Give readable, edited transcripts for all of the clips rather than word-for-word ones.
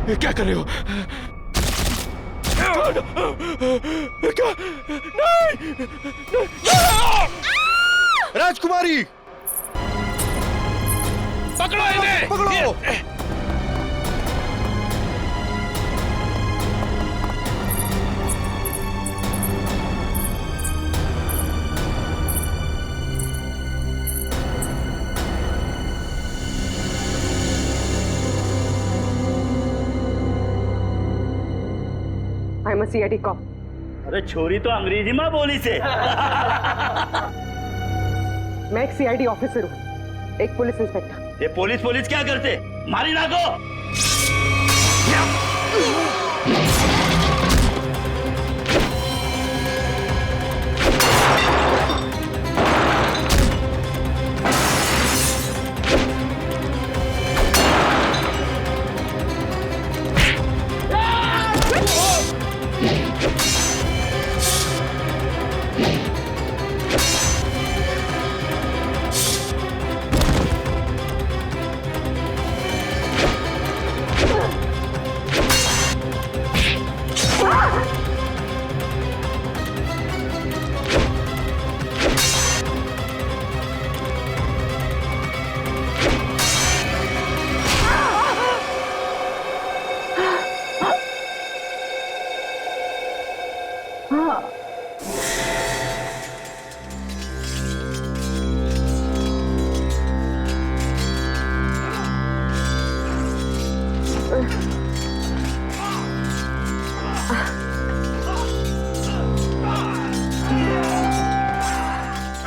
क्या कर रहे हो? क्या? नहीं! राजकुमारी, पकड़ो इन्हें! पकड़ो! I'm a CID cop. अरे छोरी तो अंग्रेजी में बोली से। मैं एक CID ऑफिसर हूँ, एक पुलिस इंस्पेक्टर। ये पुलिस क्या करते? मारी ना को।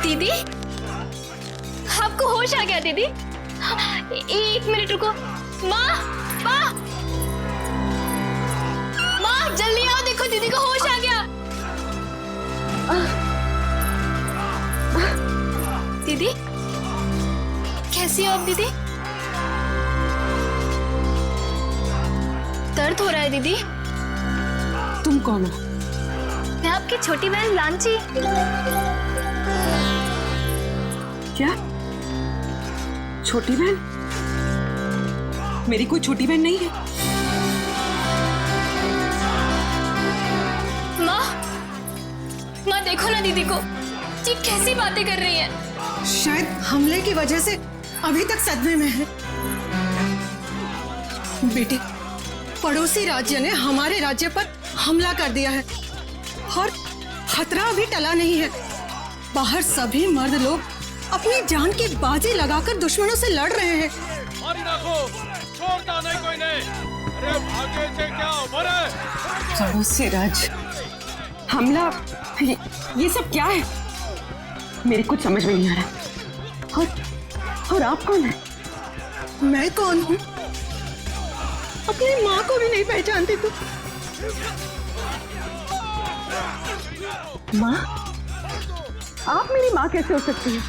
दीदी, आपको होश आ गया दीदी? एक मिनट रुको। माँ, माँ, माँ जल्दी आओ, देखो दीदी को होश आ गया। दीदी, कैसी हो आप दीदी? दर्द हो रहा है दीदी? तुम कौन हो? मैं आपकी छोटी बहन लांची। क्या? छोटी बहन? मेरी कोई छोटी बहन नहीं है। माँ देखो ना दीदी को, ये कैसी बातें कर रही है। शायद हमले की वजह से अभी तक सदमे में है। बेटे, पड़ोसी राज्य ने हमारे राज्य पर हमला कर दिया है और खतरा अभी टला नहीं है। बाहर सभी मर्द लोग अपनी जान की बाजी लगाकर दुश्मनों से लड़ रहे हैं। मारी ना को, छोड़ता नहीं कोई नहीं। अरे भागे से क्या मरे? पड़ोसी राज्य हमला, ये सब क्या है? मेरी कुछ समझ में नहीं आ रहा। और आप कौन है? मैं कौन हूँ? अपनी माँ को भी नहीं पहचानती तू? माँ? आप मेरी माँ कैसे हो सकती है?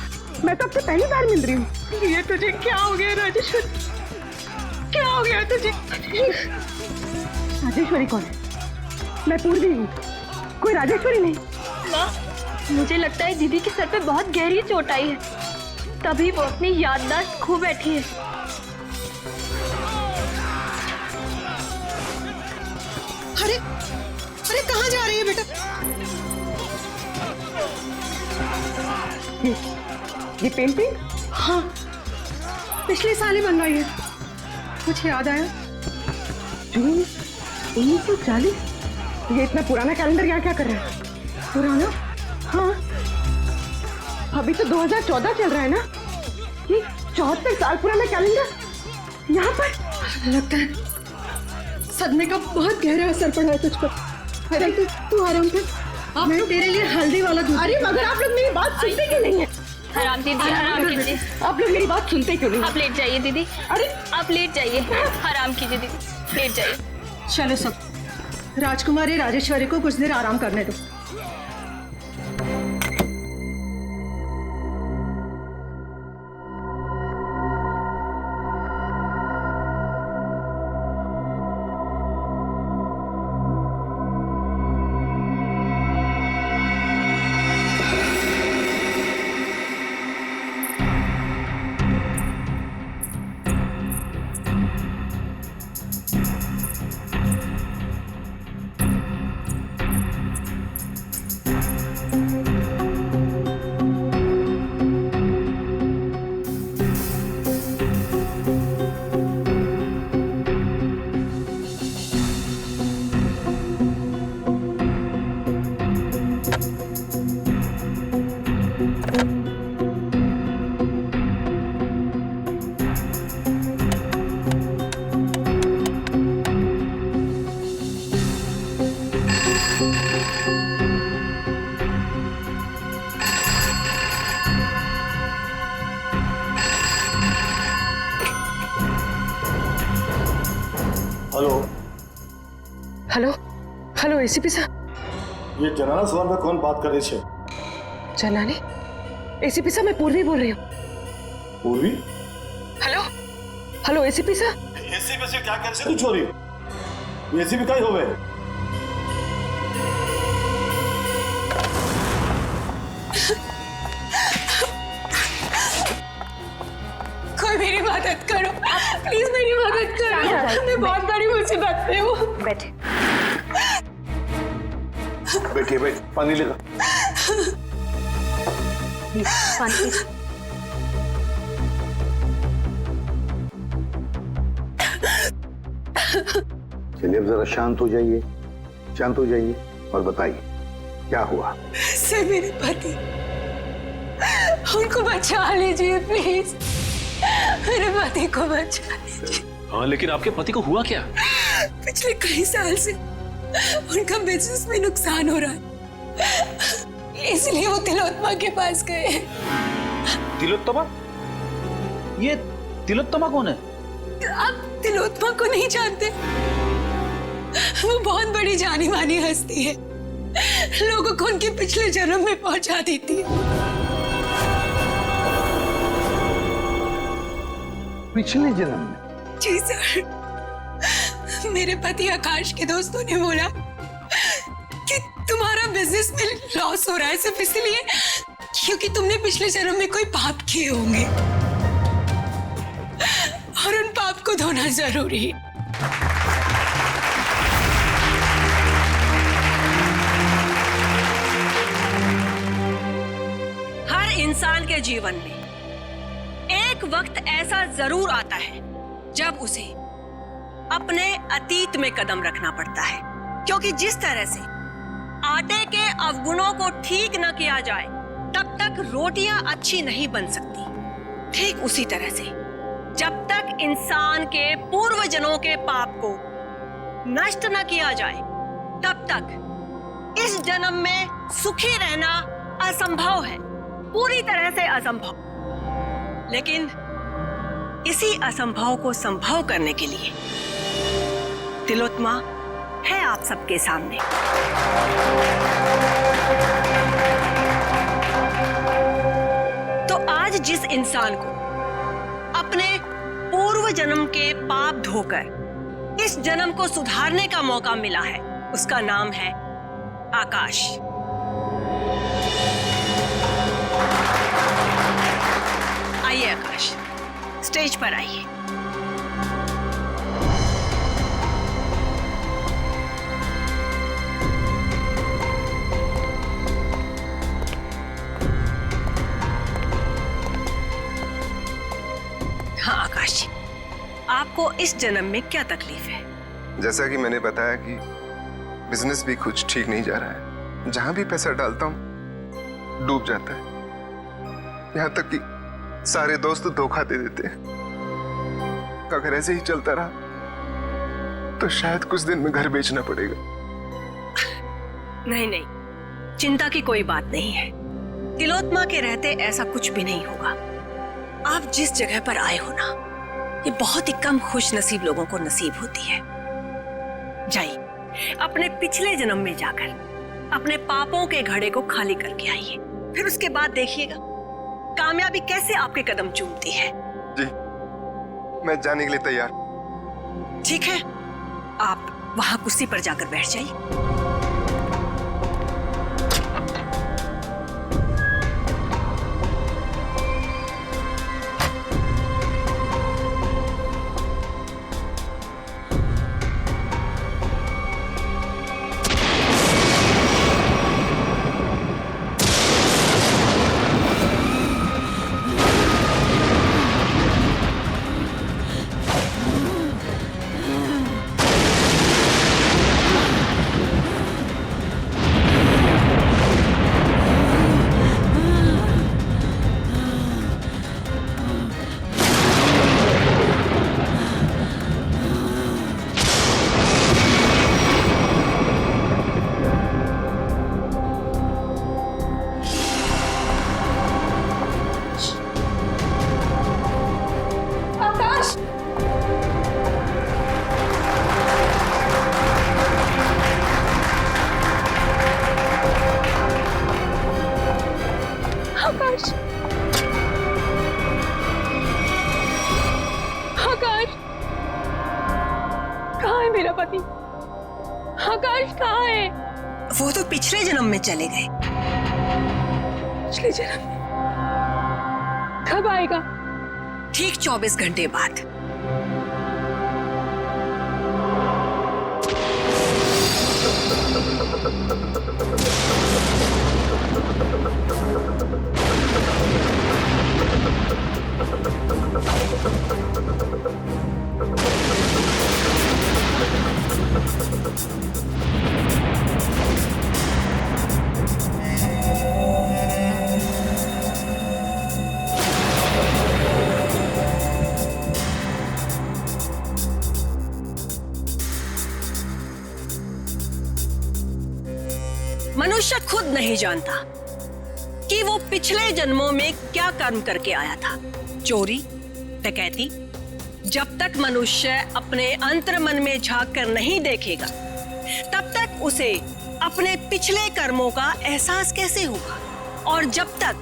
मैं तो आपसे पहली बार मिल रही हूँ। ये तुझे क्या हो गया राजेश्वरी? क्या हो गया तुझे? राजेश्वरी कौन है? मैं पूर्वी हूँ, कोई राजेश्वरी नहीं। माँ, मुझे लगता है दीदी के सर पे बहुत गहरी चोट आई है, तभी वो अपनी याददाश्त खो बैठी है। अरे अरे कहाँ जा रही है बेटा? ये पेंटिंग? हाँ, पिछले साल ही बनवाई है। कुछ याद आया? जून 1940? ये इतना पुराना कैलेंडर यहाँ क्या कर रहा है? पुराना? हाँ, अभी तो 2014 चल रहा है ना? ये 74 साल पुराना कैलेंडर यहाँ पर? लगता है सदमे का बहुत गहरा असर पड़ा है तुझ पर। अरे तू आराम कर, मैं तेरे लिए हल्दी वाला दूध। अरे मगर आप लोग मेरी बात सुनते क्यों नहीं है? आराम दीदी, आराम कीजिए। आप लोग मेरी बात सुनते क्यों नहीं? आप लेट जाइए दीदी। अरे आप लेट जाइए, आराम कीजिए दीदी, लेट जाइए। चलो सब, राजकुमारी राजेश्वरी को कुछ देर आराम करने दो। हेलो हेलो एसीपी साहब। ये जनाना सवाल में कौन बात कर रही है? जनानी? एसीपी साहब मैं पूर्वी बोल रही हूँ। पूर्वी? हेलो हेलो एसीपी साहब। एसीपी से क्या कर से तू छोरी? एसीपी का ही होवे। कोई मेरी मदद करो, प्लीज मेरी मदद करो। मैं बहुत बड़ी मुसीबत में हूँ। बैठे। बैठिए बैठ, पानी लेगा। पानी पीजिए। चलिए अब जरा शांत हो जाइए, शांत हो जाइए और बताइए क्या हुआ। से मेरे पति, उनको बचा लीजिए प्लीज, मेरे पति को बचा लीजिए। हाँ लेकिन आपके पति को हुआ क्या? पिछले कई साल से उनका बिजनेस में नुकसान हो रहा है, इसलिए वो तिलोत्तमा के पास गए। तिलोत्तमा? ये तिलोत्तमा कौन है? आप तिलोत्तमा को नहीं जानते? वो बहुत बड़ी जानी मानी हस्ती है, लोगों को उनके पिछले जन्म में पहुंचा देती है। पिछले जन्म में? जी सर, मेरे पति आकाश के दोस्तों ने बोला कि तुम्हारा बिजनेस में लॉस हो रहा है सिर्फ इसलिए क्योंकि तुमने पिछले जन्म में कोई पाप किए होंगे और उन पाप को धोना जरूरी है। हर इंसान के जीवन में एक वक्त ऐसा जरूर आता है जब उसे अपने अतीत में कदम रखना पड़ता है, क्योंकि जिस तरह से आटे के अवगुणों को ठीक न किया जाए तब तक रोटियां अच्छी नहीं बन सकती, ठीक उसी तरह से जब तक इंसान के पूर्व जन्मों के पाप को नष्ट न किया जाए तब तक इस जन्म में सुखी रहना असंभव है, पूरी तरह से असंभव। लेकिन इसी असंभव को संभव करने के लिए तिलोत्तमा है आप सबके सामने। तो आज जिस इंसान को अपने पूर्व जन्म के पाप धोकर इस जन्म को सुधारने का मौका मिला है, उसका नाम है आकाश। आइए आकाश, स्टेज पर आइए। हाँ आकाश जी, आपको इस जन्म में क्या तकलीफ है? जैसा कि मैंने बताया कि बिजनेस भी कुछ ठीक नहीं जा रहा है, जहां भी पैसा डालता हूं डूब जाता है, यहां तक कि सारे दोस्त धोखा दे देते हैं। अगर ऐसे ही चलता रहा तो शायद कुछ दिन में घर बेचना पड़ेगा। नहीं नहीं, चिंता की कोई बात नहीं है। तिलोत्तमा के रहते ऐसा कुछ भी नहीं होगा। आप जिस जगह पर आए हो ना, ये बहुत ही कम खुश नसीब लोगों को नसीब होती है। जाइए, अपने पिछले जन्म में जाकर अपने पापों के घड़े को खाली करके आइए, फिर उसके बाद देखिएगा कामयाबी कैसे आपके कदम चूमती है। जी, मैं जाने के लिए तैयार। ठीक है, आप वहां कुर्सी पर जाकर बैठ जाइए। आकाश, आकाश, कहाँ है मेरा पति? आकाश कहाँ है? वो तो पिछले जन्म में चले गए। पिछले जन्म में? कब आएगा? ठीक 24 घंटे बाद। मनुष्य खुद नहीं जानता कि वो पिछले जन्मों में क्या कर्म करके आया था। चोरी, डकैती। जब तक मनुष्य अपने अंतर्मन में झांक कर नहीं देखेगा, तब तक उसे अपने पिछले कर्मों का एहसास कैसे होगा? और जब तक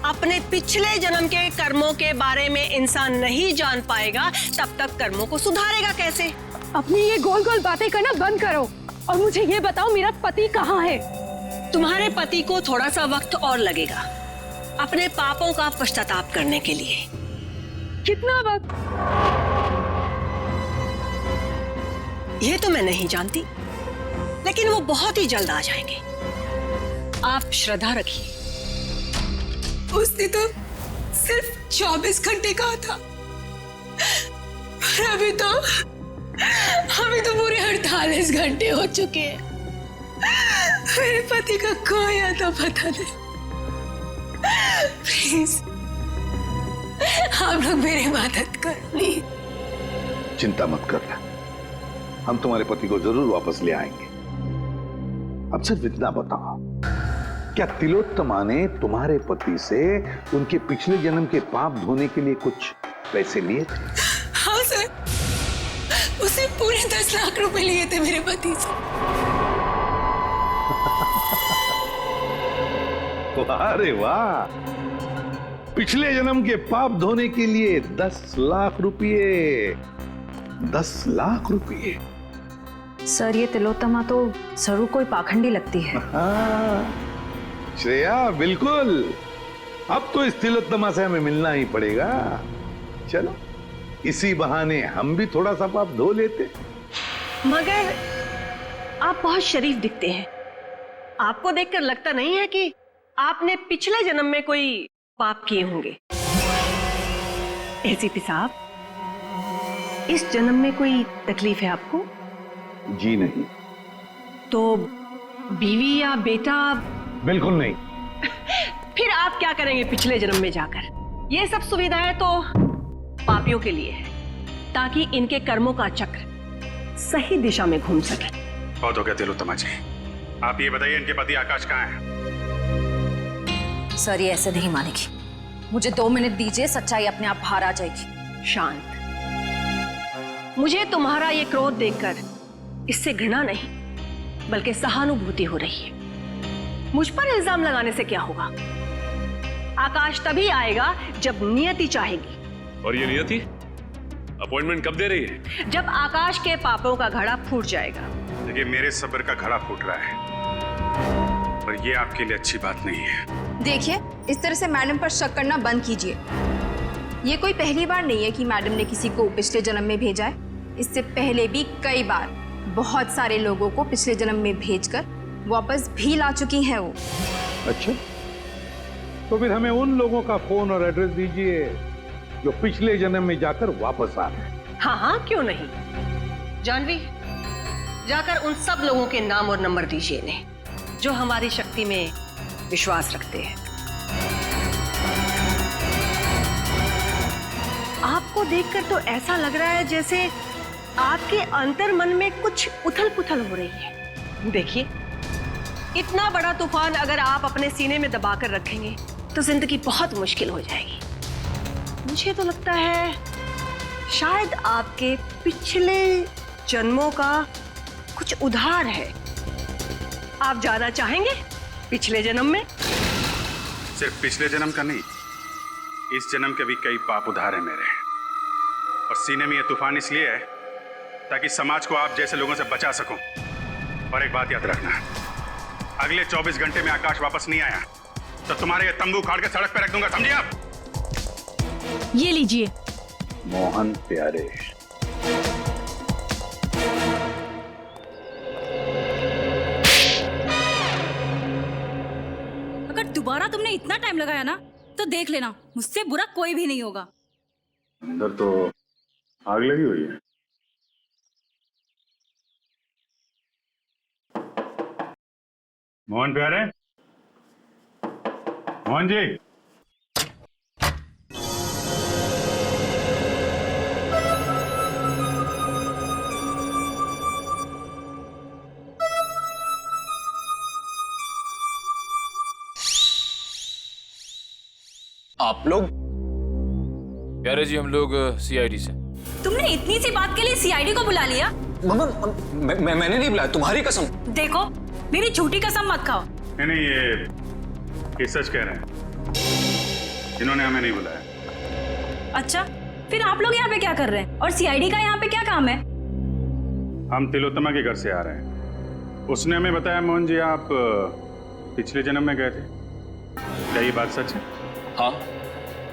अपने पिछले जन्म के कर्मों के बारे में इंसान नहीं जान पाएगा, तब तक कर्मों को सुधारेगा कैसे? अपनी ये गोल गोल बातें करना बंद करो और मुझे ये बताओ, मेरा पति कहाँ है? तुम्हारे पति को थोड़ा सा वक्त और लगेगा अपने पापों का पश्चाताप करने के लिए। कितना वक्त? ये तो मैं नहीं जानती, लेकिन वो बहुत ही जल्द आ जाएंगे। आप श्रद्धा रखिए। उसने तो सिर्फ 24 घंटे कहा था, पर अभी तो पूरे 48 घंटे हो चुके हैं। मेरे पति का कोई आता पता नहीं। प्लीज आप लोग मेरी मदद कर, प्लीज। चिंता मत करना, हम तुम्हारे पति को जरूर वापस ले आएंगे। अब सिर्फ इतना बताओ, क्या तिलोत्तमा ने तुम्हारे पति से उनके पिछले जन्म के पाप धोने के लिए कुछ पैसे लिए थे? हाँ सर, उसे पूरे 10 लाख रुपए लिए थे मेरे पति से। अरे वाह, पिछले जन्म के पाप धोने के लिए 10 लाख रुपये। 10 लाख रुपये। सर, ये तिलोत्तमा तो जरूर कोई पाखंडी लगती है। श्रेया, बिल्कुल। अब तो इस तिलोत्तमा से हमें मिलना ही पड़ेगा। चलो, इसी बहाने हम भी थोड़ा सा पाप धो लेते। मगर आप बहुत शरीफ दिखते हैं। आपको देखकर लगता नहीं है कि आपने पिछले जन्म में कोई पाप किए होंगे। एसीपी साहब, इस जन्म में कोई तकलीफ है आपको? जी नहीं। तो बीवी या बेटा? बिल्कुल नहीं। फिर आप क्या करेंगे पिछले जन्म में जाकर? ये सब सुविधाएं तो पापियों के लिए है, ताकि इनके कर्मों का चक्र सही दिशा में घूम सके। बहुत हो गया तिलोत्तमा जी, आप ये बताइए इनके पति आकाश कहाँ है? सर, ये ऐसे नहीं मानेगी। मुझे 2 मिनट दीजिए, सच्चाई अपने आप बाहर आ जाएगी। शांत। मुझे तुम्हारा ये क्रोध देखकर इससे घृणा नहीं, बल्कि सहानुभूति हो रही है। मुझ पर इल्जाम लगाने से क्या होगा? आकाश तभी आएगा जब नियति चाहेगी। और ये नियति अपॉइंटमेंट कब दे रही है? जब आकाश के पापों का घड़ा फूट जाएगा। देखिए, मेरे सब्र का घड़ा फूट रहा है और ये आपके लिए अच्छी बात नहीं है। देखिए, इस तरह से मैडम पर शक करना बंद कीजिए। ये कोई पहली बार नहीं है कि मैडम ने किसी को पिछले जन्म में भेजा है। इससे पहले भी कई बार बहुत सारे लोगों को पिछले जन्म में भेजकर वापस भी ला चुकी हैं वो। अच्छा, तो फिर हमें उन लोगों का फोन और एड्रेस दीजिए जो पिछले जन्म में जाकर वापस आ गए। हाँ हाँ, क्यों नहीं। जानवी, जाकर उन सब लोगों के नाम और नंबर दीजिए इन्हें, जो हमारी शक्ति में विश्वास रखते हैं। आपको देखकर तो ऐसा लग रहा है जैसे आपके अंतर्मन में कुछ उथल पुथल हो रही है। देखिए, इतना बड़ा तूफान अगर आप अपने सीने में दबाकर रखेंगे तो जिंदगी बहुत मुश्किल हो जाएगी। मुझे तो लगता है शायद आपके पिछले जन्मों का कुछ उधार है। आप जाना चाहेंगे पिछले जन्म में? सिर्फ पिछले जन्म का नहीं, इस जन्म के भी कई पाप उधार हैं मेरे। और सीने में ये तूफान इसलिए है ताकि समाज को आप जैसे लोगों से बचा सकूं। और एक बात याद रखना, अगले 24 घंटे में आकाश वापस नहीं आया तो तुम्हारे ये तंबू उखाड़ के सड़क पे रख दूंगा, समझे आप? ये लीजिए। मोहन प्यारे, अगर दोबारा तुमने इतना टाइम लगाया ना तो देख लेना, मुझसे बुरा कोई भी नहीं होगा। अंदर तो आग लगी हुई है। मोहन प्यारे, मोहन जी, आप लोग? प्यारे जी, हम लोग सीआईडी से। तुमने इतनी सी बात के लिए सीआईडी को बुला लिया? मैंने नहीं बुलाया, तुम्हारी कसम। देखो, मेरी झूठी कसम मत खाओ। नहीं, ये सच कह रहे हैं, इन्होंने हमें नहीं बुलाया। अच्छा, फिर आप लोग यहाँ पे क्या कर रहे हैं और सीआईडी का यहाँ पे क्या काम है? हम तिलोत्तमा के घर से आ रहे हैं। उसने हमें बताया मोहन जी आप पिछले जन्म में गए थे, क्या ये बात सच है? हाँ,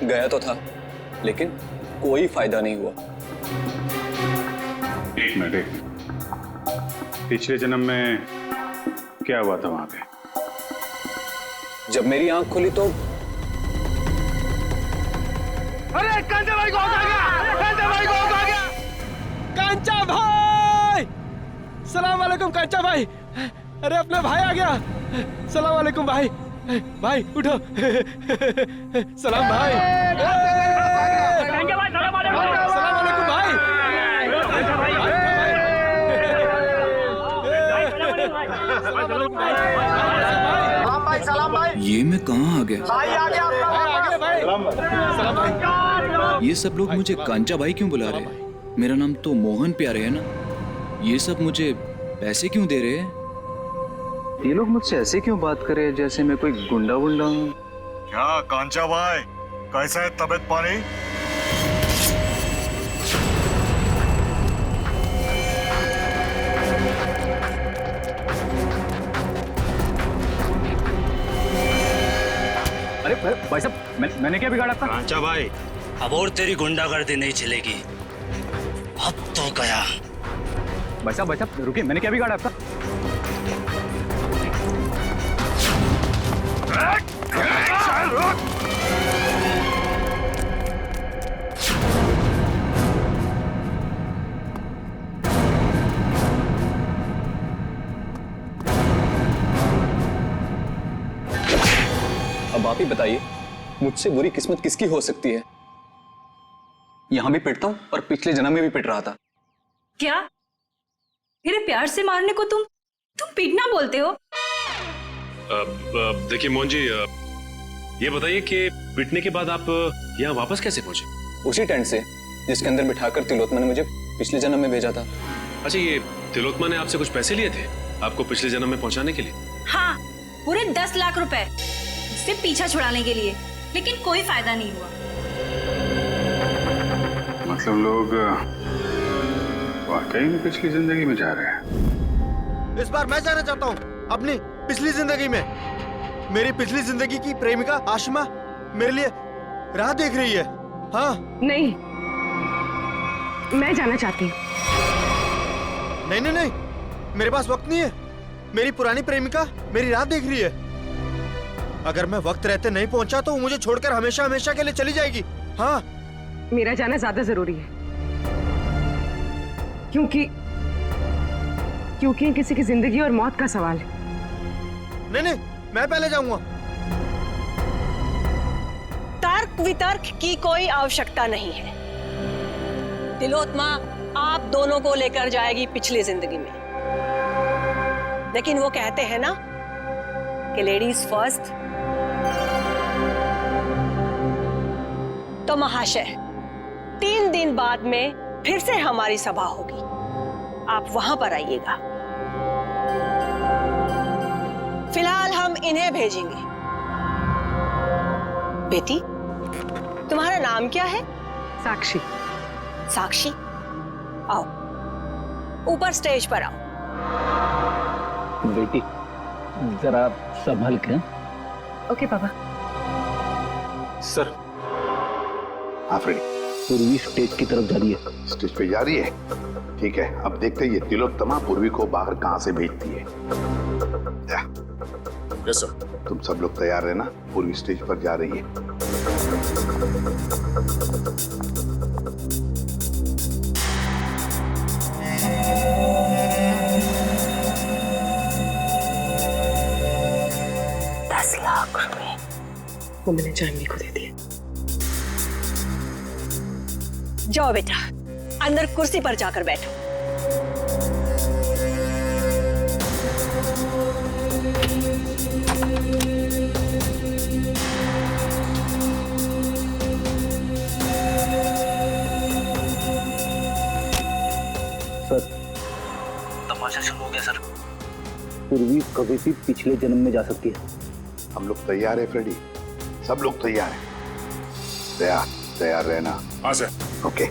गया तो था, लेकिन कोई फायदा नहीं हुआ। एक मिनट, पिछले जन्म में क्या हुआ था वहां पे? जब मेरी आंख खुली तो अरे कांचा भाई को आ गया! कांचा भाई को आ गया! कांचा भाई! सलाम वालेकुम कांचा भाई! अरे अपना भाई आ गया! सलाम वालेकुम भाई! भाई उठो! सलाम भाई! कांचा भाई, सलाम वालेकुम! सलाम वालेकुम भाई! सलाम भाई। ये मैं कहाँ आ गया? भाई आ गया! भाई सलाम भाई! ये सब लोग मुझे कांचा भाई क्यों बुला रहे हैं? मेरा नाम तो मोहन प्यारे है ना। ये सब मुझे पैसे क्यों दे रहे हैं? ये लोग मुझसे ऐसे क्यों बात करे जैसे मैं कोई गुंडा वुंडा हूँ? क्या कांचा भाई, कैसा है तबीयत पानी? अरे भाई साहब, मैंने क्या बिगाड़ा आपका? कांचा भाई, अब और तेरी गुंडागर्दी नहीं चलेगी, अब तो गया। भाई साहब रुकिए, मैंने क्या बिगाड़ा आपका? अब आप ही बताइए, मुझसे बुरी किस्मत किसकी हो सकती है? यहां भी पिटता हूं और पिछले जन्म में भी पिट रहा था। क्या मेरे प्यार से मारने को तुम पीटना बोलते हो? देखिए मोहन जी, ये बताइए कि पिटने के बाद आप यहाँ वापस कैसे पहुंचे? उसी टेंट से जिसके अंदर बिठाकर तिलोत्मा ने मुझे पिछले जन्म में भेजा था। अच्छा, ये तिलोत्मा ने आपसे कुछ पैसे लिए थे आपको पिछले जन्म में पहुंचाने के लिए? हाँ, पूरे 10 लाख रुपए उससे पीछा छुड़ाने के लिए, लेकिन कोई फायदा नहीं हुआ। मतलब लोग वाकई में पिछली जिंदगी में जा रहे हैं। इस बार मैं जाना चाहता हूँ अपनी पिछली जिंदगी में। मेरी पिछली जिंदगी की प्रेमिका आशिमा मेरे लिए राह देख रही है। हाँ नहीं, मैं जाना चाहती हूँ। नहीं नहीं नहीं, मेरे पास वक्त नहीं है। मेरी पुरानी प्रेमिका मेरी राह देख रही है। अगर मैं वक्त रहते नहीं पहुंचा तो वो मुझे छोड़कर हमेशा हमेशा के लिए चली जाएगी। हाँ, मेरा जाना ज्यादा जरूरी है, क्योंकि किसी की जिंदगी और मौत का सवाल है। नहीं नहीं, मैं पहले जाऊंगा। तर्क वितर्क की कोई आवश्यकता नहीं है। तिलोत्मा आप दोनों को लेकर जाएगी पिछली जिंदगी में, लेकिन वो कहते हैं ना कि लेडीज फर्स्ट। तो महाशय, 3 दिन बाद में फिर से हमारी सभा होगी, आप वहां पर आइएगा। फिलहाल हम इन्हें भेजेंगे। बेटी, तुम्हारा नाम क्या है? साक्षी। साक्षी, आओ ऊपर स्टेज पर आओ। बेटी जरा संभल के। ओके पापा। सर। हाँ फ्रेडी। पूर्वी स्टेज की तरफ जा रही है। स्टेज पे जा रही है? ठीक है, अब देखते हैं ये तिलोत्तमा पूर्वी को बाहर कहाँ से भेजती है। Yes sir. तुम सब लोग तैयार रहना, पूर्वी स्टेज पर जा रही है। वो मैंने जानवी को दे दिए। जाओ बेटा, अंदर कुर्सी पर जाकर बैठो। सर, तमाशा शुरू हो गया सर। पूर्वी कभी भी पिछले जन्म में जा सकती है। हम लोग तैयार है फ्रेडी, सब लोग तैयार हैं। तैयार रहना। हाँ सर। ओके।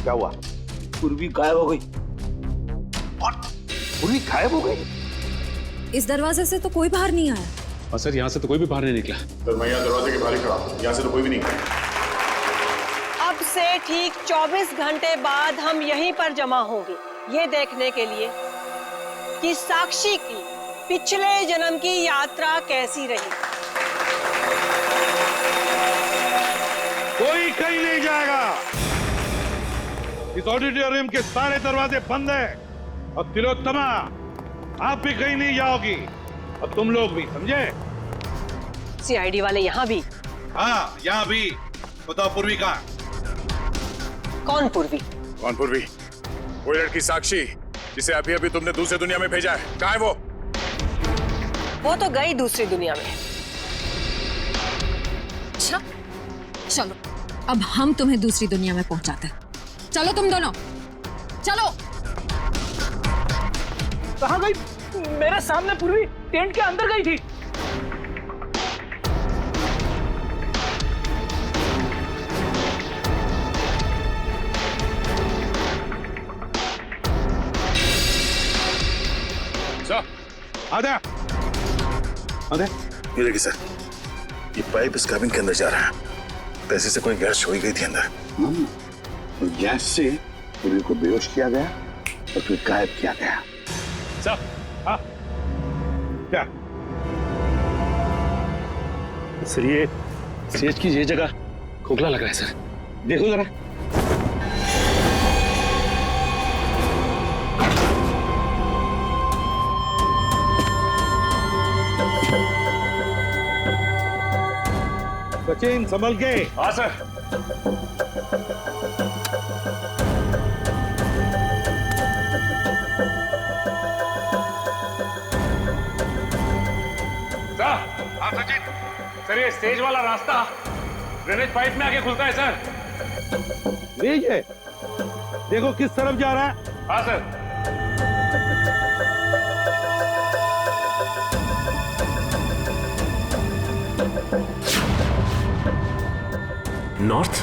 क्या हुआ? पूर्वी गायब हो गई। पूर्वी गायब हो गई? इस दरवाजे से तो कोई बाहर नहीं आया। और सर यहाँ से तो कोई भी बाहर नहीं निकला। सर मैं यहाँ दरवाजे के बाहर ही खड़ा हूँ, यहाँ से तो कोई भी नहीं गया। अब से ठीक 24 घंटे बाद हम यहीं पर जमा होंगे, ये देखने के लिए कि साक्षी की पिछले जन्म की यात्रा कैसी रही। कोई कहीं नहीं जाएगा। इस ऑडिटोरियम के सारे दरवाजे बंद हैं और तिलोत्तमा आप भी कहीं नहीं जाओगी और तुम लोग भी, समझे? सीआईडी वाले यहाँ भी? हाँ, यहाँ भी। बताओ पूर्वी कहाँ? कौन पूर्वी? कौन पूर्वी? वो लड़की साक्षी जिसे अभी अभी तुमने दूसरी दुनिया में भेजा है, कहाँ है वो? वो तो गई दूसरी दुनिया में। अच्छा, चलो अब हम तुम्हें दूसरी दुनिया में पहुंचाते हैं। चलो तुम दोनों, चलो। कहाँ गई? मेरे सामने पूर्वी टेंट के अंदर गई थी। आजा। ये देखिए सर, ये पाइप इस कैबिन के अंदर जा रहा है। पैसे से कोई गैस छोड़ी गई थी अंदर। गैस से पूर्वी को बेहोश किया गया और फिर गायब किया गया। सर, हाँ, क्या? सर ये स्टेज की ये जगह खोखला लग रहा है सर, देखो जरा। सचिन संभल के। हाँ सर। हाँ सचिन। सर ये स्टेज वाला रास्ता ड्रेनेज पाइप में आके खुलता है सर। ये देखो किस तरफ जा रहा है। हाँ सर। नॉर्थ?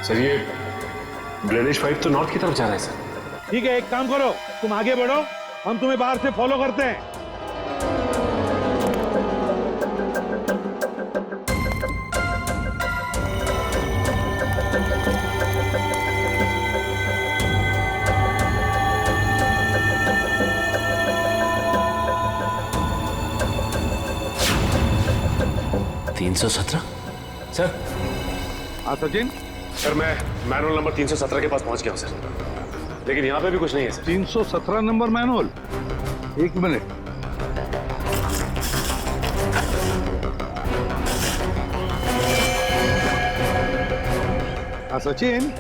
सर ये ड्रेनेज पाइप तो नॉर्थ की तरफ जा रहा है सर। ठीक है, एक काम करो, तुम आगे बढ़ो, हम तुम्हें बाहर से फॉलो करते हैं। 317? सर। हाँ सचिन। सर मैं मैनुअल नंबर 317 के पास पहुंच गया हूं सर, लेकिन यहाँ पे भी कुछ नहीं है सर। 317 number manual? एक मिनट। हाँ सचिन,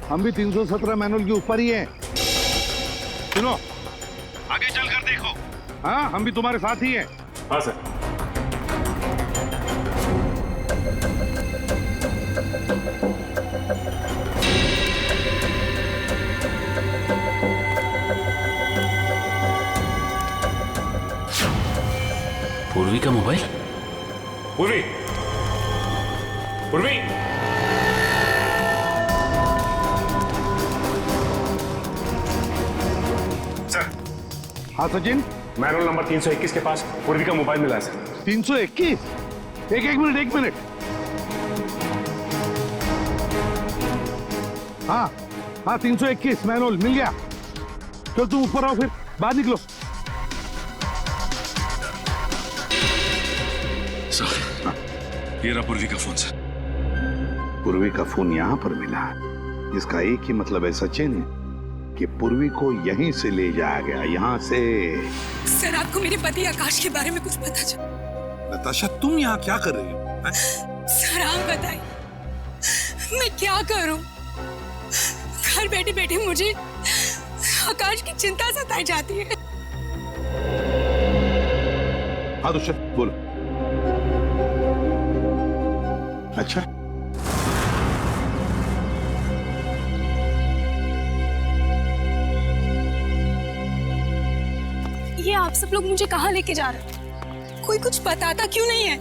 हम भी 317 मैनुअल के ऊपर ही हैं। सुनो, आगे चलकर देखो। हाँ, हम भी तुम्हारे साथ ही हैं। हाँ सर। पूर्वी का मोबाइल। पूर्वी, पूर्वी। सर। हाँ सचिन, मैनुअल नंबर 321 के पास पूर्वी का मोबाइल मिला है सर। 321? एक मिनट। हाँ 321 मैनुअल मिल गया। चल तुम ऊपर आओ, फिर बाहर निकलो। ये रहा पूर्वी का फोन सर। पूर्वी का फोन यहाँ पर मिला, इसका एक ही मतलब है सचिन कि पूर्वी को यहीं से ले जाया गया, यहाँ से। सर, आपको मेरे पति आकाश के बारे में कुछ पता चला? नताशा, तुम यहाँ क्या कर रही हो? सर आप बताइए, मैं क्या करूं? घर बैठे बैठे मुझे आकाश की चिंता सताई जाती है। हाँ दुष्यंत बोलो। अच्छा, ये आप सब लोग मुझे कहाँ लेके जा रहे हैं? कोई कुछ बताता क्यों नहीं है?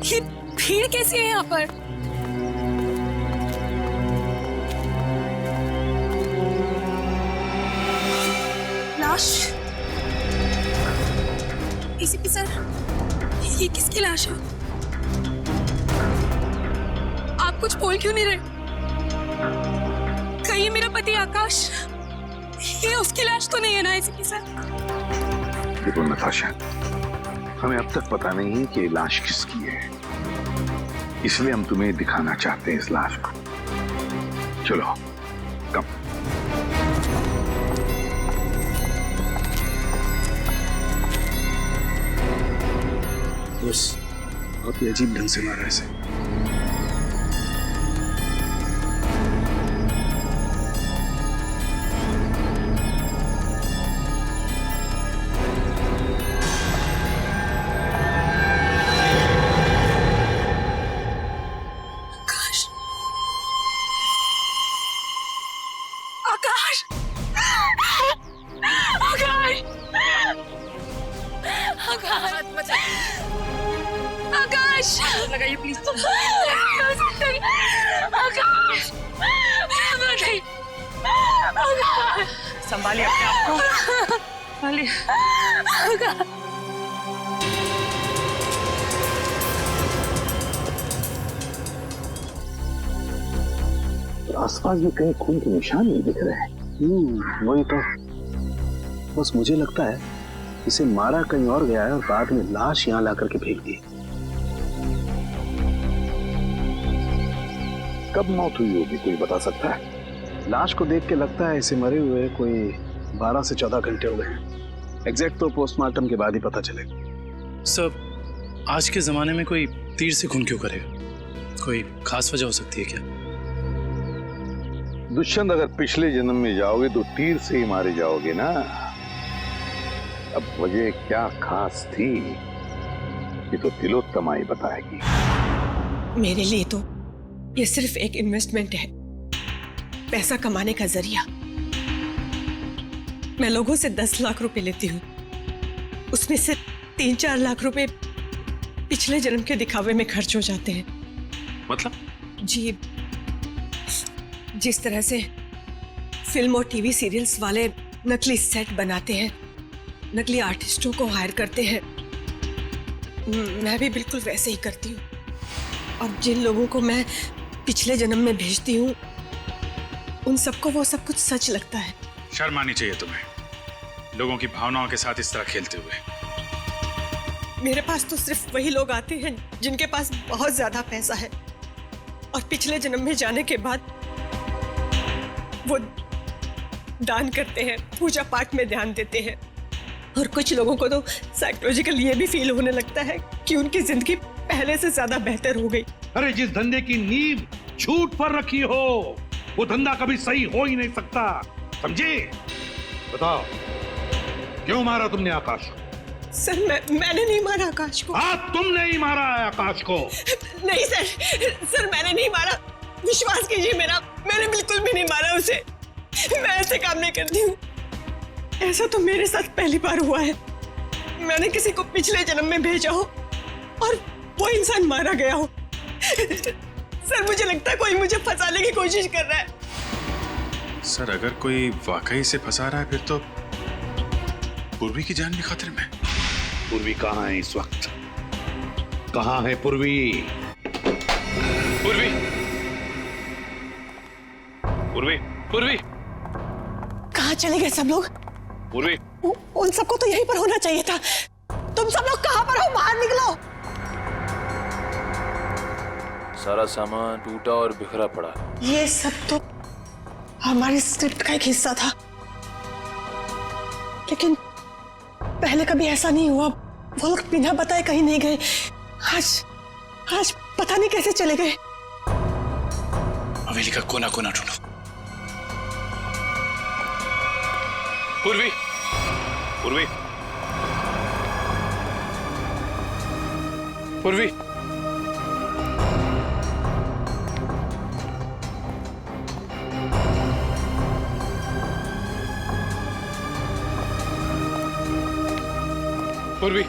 ये भीड़ कैसी है यहाँ पर? लाश? एसीपी सर, ये किसकी लाश है? आप कुछ बोल क्यों नहीं रहे? कहीं मेरा पति आकाश, ये उसकी लाश तो नहीं है ना एसीपी सर? देखो नताशा, हमें अब तक पता नहीं है कि ये लाश किसकी है, इसलिए हम तुम्हें दिखाना चाहते हैं इस लाश को। चलो कम। बस बहुत ही अजीब ढंग से मारा है इसे। आकाश लगाइए प्लीज। आकाश संभालिए अपने आप को, संभालिए। आसपास में कहीं खून के निशान नहीं दिख रहे हैं। वही तो, बस मुझे लगता है इसे मारा कहीं और गया है और बाद में लाश यहाँ ला करके फेंक दी। कब मौत हुई होगी, कोई बता सकता है? लाश को देख के लगता है इसे मरे हुए कोई 12 से 14 घंटे हो गए। एग्जैक्ट तो पोस्टमार्टम के बाद ही पता चलेगा। सर, आज के जमाने में कोई तीर से खून क्यों करेगा? कोई खास वजह हो सकती है क्या? दुष्यंत, अगर पिछले जन्म में जाओगे तो तीर से ही मारे जाओगे ना। अब वजह क्या खास थी, ये तो तिलोत्तमा ही बताएगी। मेरे लिए तो ये सिर्फ एक इन्वेस्टमेंट है, पैसा कमाने का जरिया। मैं लोगों से 10 लाख रुपए लेती हूँ, उसमें से 3-4 लाख रुपए पिछले जन्म के दिखावे में खर्च हो जाते हैं। मतलब? जी, जिस तरह से फिल्म और टीवी सीरियल्स वाले नकली सेट बनाते हैं, नकली आर्टिस्टों को हायर करते हैं, मैं भी बिल्कुल वैसे ही करती हूँ। और जिन लोगों को मैं पिछले जन्म में भेजती हूँ, उन सबको वो सब कुछ सच लगता है। शर्म आनी चाहिए तुम्हें, लोगों की भावनाओं के साथ इस तरह खेलते हुए। मेरे पास तो सिर्फ वही लोग आते हैं जिनके पास बहुत ज्यादा पैसा है, और पिछले जन्म में जाने के बाद वो दान करते हैं, पूजा पाठ में ध्यान देते हैं, और कुछ लोगों को तो साइकोलॉजिकल ये भी फील होने लगता है कि उनकी जिंदगी पहले से ज्यादा बेहतर हो गई। अरे जिस धंधे की नींव झूठ पर रखी हो वो धंधा कभी सही हो ही नहीं सकता, समझे? बताओ क्यों मारा तुमने आकाश को? सर मैंने नहीं मारा आकाश को। हाँ तुमने ही मारा है आकाश को। नहीं सर मैंने नहीं मारा, विश्वास कीजिए मेरा, मैंने बिल्कुल भी नहीं मारा उसे। मैं ऐसे काम नहीं करती हूँ। ऐसा तो मेरे साथ पहली बार हुआ है। मैंने किसी को पिछले जन्म में भेजा हो और वो इंसान मारा गया हो। सर मुझे लगता है कोई मुझे फंसाने की कोशिश कर रहा है। सर अगर कोई वाकई से फंसा रहा है फिर तो पूर्वी की जान भी खतरे में। पूर्वी कहाँ है इस वक्त? कहाँ है पूर्वी? पूर्वी, पूर्वी, पूर्वी, कहाँ चले गए सब लोग? पूर्वी, उन सबको तो यहीं पर होना चाहिए था। तुम सब लोग कहाँ पर हो? बाहर निकलो। सारा सामान टूटा और बिखरा पड़ा। ये सब तो हमारी स्क्रिप्ट का एक हिस्सा था, लेकिन पहले कभी ऐसा नहीं हुआ। वो लोग बिना बताए कहीं नहीं गए। आज पता नहीं कैसे चले गए। हवेली का कोना कोना ढूंढो। पूर्वी, पूर्वी, पूर्वी, पूर्वी,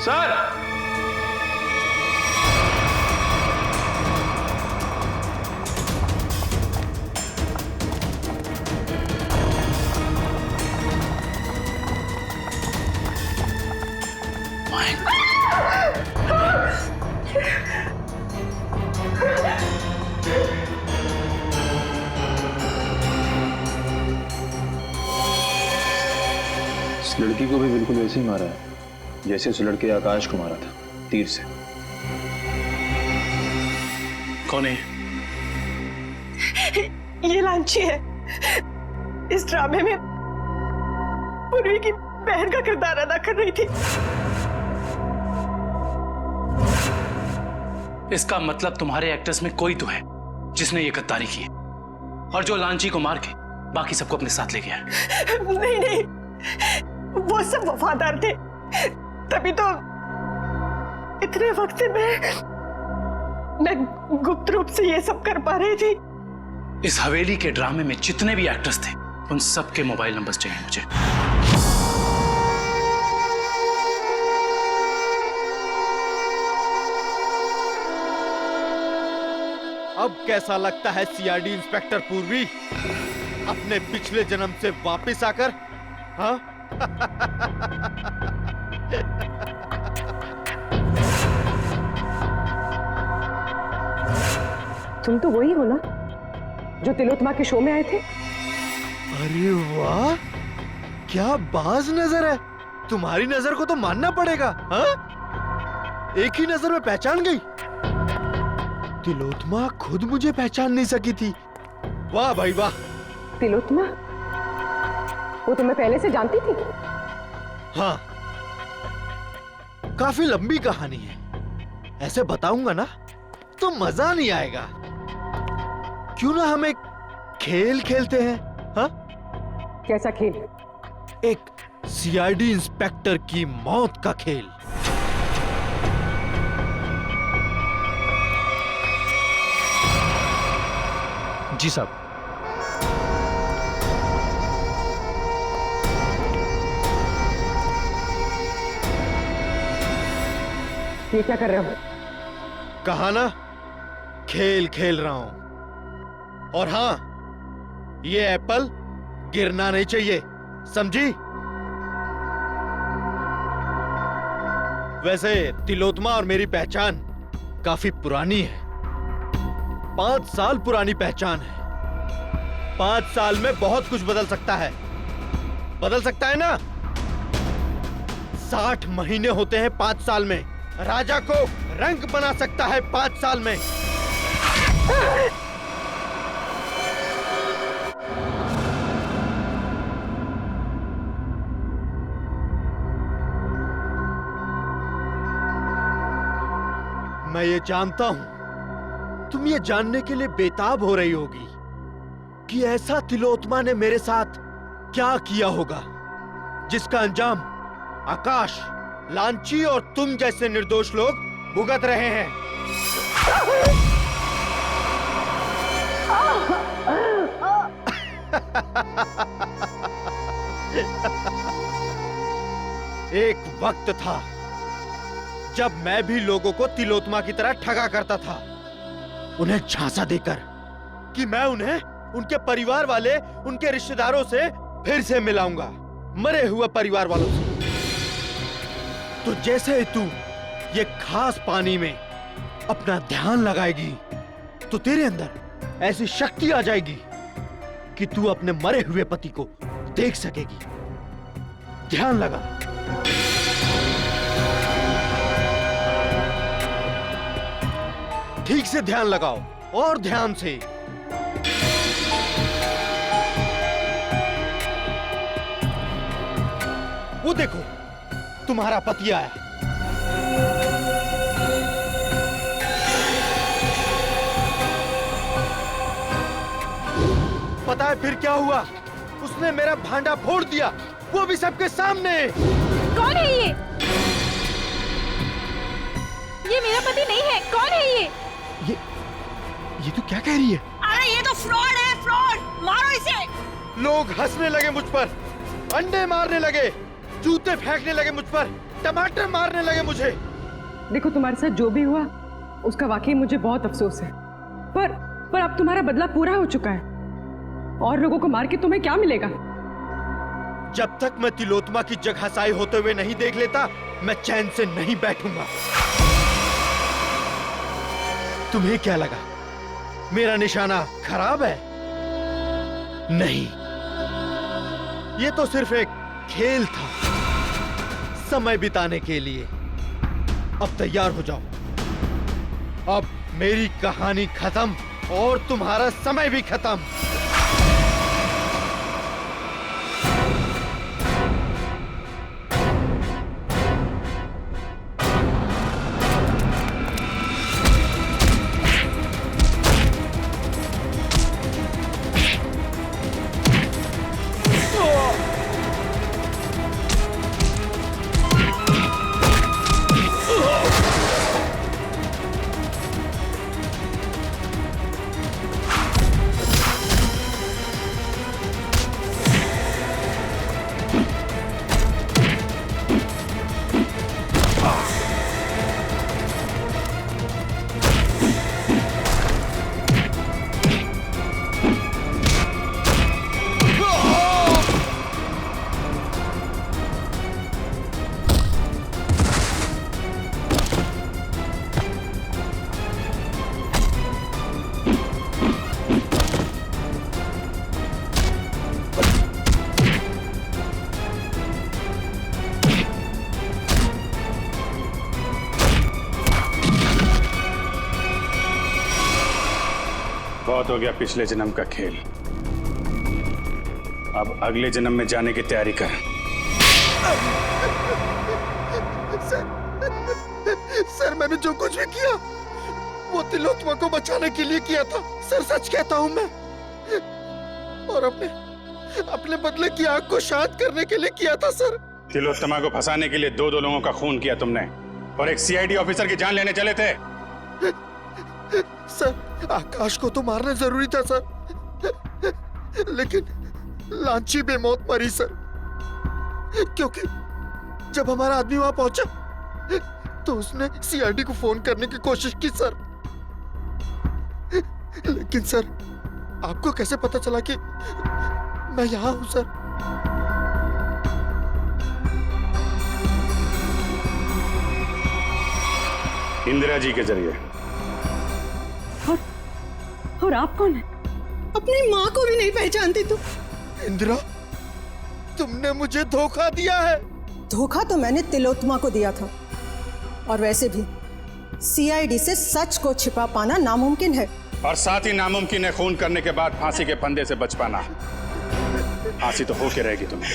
सर इस लड़की को भी बिल्कुल वैसे ही मारा है जैसे उस लड़के आकाश को मारा था, तीर से। कौन है? ये लांची है। इस ड्रामे में पूर्वी की बहन का किरदार अदा कर रही थी। इसका मतलब तुम्हारे एक्टर्स में कोई तो है जिसने ये गद्दारी की है और जो लांची को मार के बाकी सबको अपने साथ ले गया है। नहीं, वो सब वफादार थे, तभी तो इतने वक्त से मैं गुप्त रूप से ये सब कर पा रही थी। इस हवेली के ड्रामे में जितने भी एक्टर्स थे उन सबके मोबाइल नंबर्स चाहिए मुझे। अब कैसा लगता है सीआईडी इंस्पेक्टर पूर्वी अपने पिछले जन्म से वापस आकर? हाँ? तुम तो वही हो ना जो तिलोत्तमा के शो में आए थे? अरे वाह, क्या बाज नजर है। तुम्हारी नजर को तो मानना पड़ेगा। हाँ? एक ही नजर में पहचान गई। तिलोत्तमा खुद मुझे पहचान नहीं सकी थी। वाह भाई वाह। तिलोत्तमा? वो तुम्हें पहले से जानती थी? हाँ, काफी लंबी कहानी है। ऐसे बताऊंगा ना तो मजा नहीं आएगा। क्यों ना हम एक खेल खेलते हैं? हाँ? कैसा खेल? एक सीआईडी इंस्पेक्टर की मौत का खेल। जी साहब। ये क्या कर रहे हो? कहा ना, खेल खेल रहा हूं। और हाँ, ये एप्पल गिरना नहीं चाहिए, समझी? वैसे तिलोत्तमा और मेरी पहचान काफी पुरानी है। 5 साल पुरानी पहचान है। 5 साल में बहुत कुछ बदल सकता है। बदल सकता है ना? 60 महीने होते हैं 5 साल में। राजा को रंग बना सकता है 5 साल में। मैं ये जानता हूं तुम ये जानने के लिए बेताब हो रही होगी कि ऐसा तिलोत्मा ने मेरे साथ क्या किया होगा जिसका अंजाम आकाश, लांची और तुम जैसे निर्दोष लोग भुगत रहे हैं। एक वक्त था जब मैं भी लोगों को तिलोत्मा की तरह ठगा करता था, उन्हें झांसा देकर कि मैं उन्हें उनके परिवार वाले, उनके रिश्तेदारों से फिर से मिलाऊंगा, मरे हुए परिवार वालों से। तो जैसे ही तू ये खास पानी में अपना ध्यान लगाएगी तो तेरे अंदर ऐसी शक्ति आ जाएगी कि तू अपने मरे हुए पति को देख सकेगी। ध्यान लगा। ठीक से ध्यान लगाओ और ध्यान से। वो देखो तुम्हारा पति आया। पता है फिर क्या हुआ? उसने मेरा भांडा फोड़ दिया, वो भी सबके सामने। कौन है ये? ये मेरा पति नहीं है। कौन है ये? ये तो क्या कह रही है? अरे ये तो फ्रॉड है, फ्रॉड। मारो इसे। लोग हंसने लगे मुझ पर, अंडे मारने लगे, जूते फेंकने लगे मुझ पर, टमाटर मारने लगे मुझे। देखो तुम्हारे साथ जो भी हुआ उसका वाकई मुझे बहुत अफसोस है, पर अब तुम्हारा बदला पूरा हो चुका है और लोगों को मार के तुम्हें क्या मिलेगा? जब तक मैं तिलोत्मा की जगहसाई होते हुए नहीं देख लेता मैं चैन से नहीं बैठूंगा। तुम्हें क्या लगा मेरा निशाना खराब है? नहीं, ये तो सिर्फ एक खेल था, समय बिताने के लिए। अब तैयार हो जाओ, अब मेरी कहानी खत्म और तुम्हारा समय भी खत्म। बहुत हो गया पिछले जन्म का खेल, अब अगले जन्म में जाने की तैयारी कर। सर मैंने जो कुछ भी किया वो तिलोत्मा को बचाने के लिए किया था सर, सच कहता हूं मैं। और अपने बदले की आग को शांत करने के लिए किया था सर। तिलोत्तमा को फंसाने के लिए दो लोगों का खून किया तुमने और एक सीआईडी ऑफिसर की जान लेने चले थे। सर आकाश को तो मारना जरूरी था सर, लेकिन लांची बेमौत मरी सर, क्योंकि जब हमारा आदमी वहां पहुंचा तो उसने सीआईडी को फोन करने की कोशिश की सर। लेकिन सर आपको कैसे पता चला कि मैं यहां हूं सर? इंदिरा जी के जरिए। और आप कौन है? अपनी माँ को भी नहीं पहचानती तुम? इंदिरा तुमने मुझे धोखा दिया है। धोखा तो मैंने तिलोत्मा को दिया था, और वैसे भी सीआईडी से सच को छिपा पाना नामुमकिन है। और साथ ही नामुमकिन है खून करने के बाद फांसी के फंदे से बच पाना। फांसी तो होके रहेगी तुम्हें।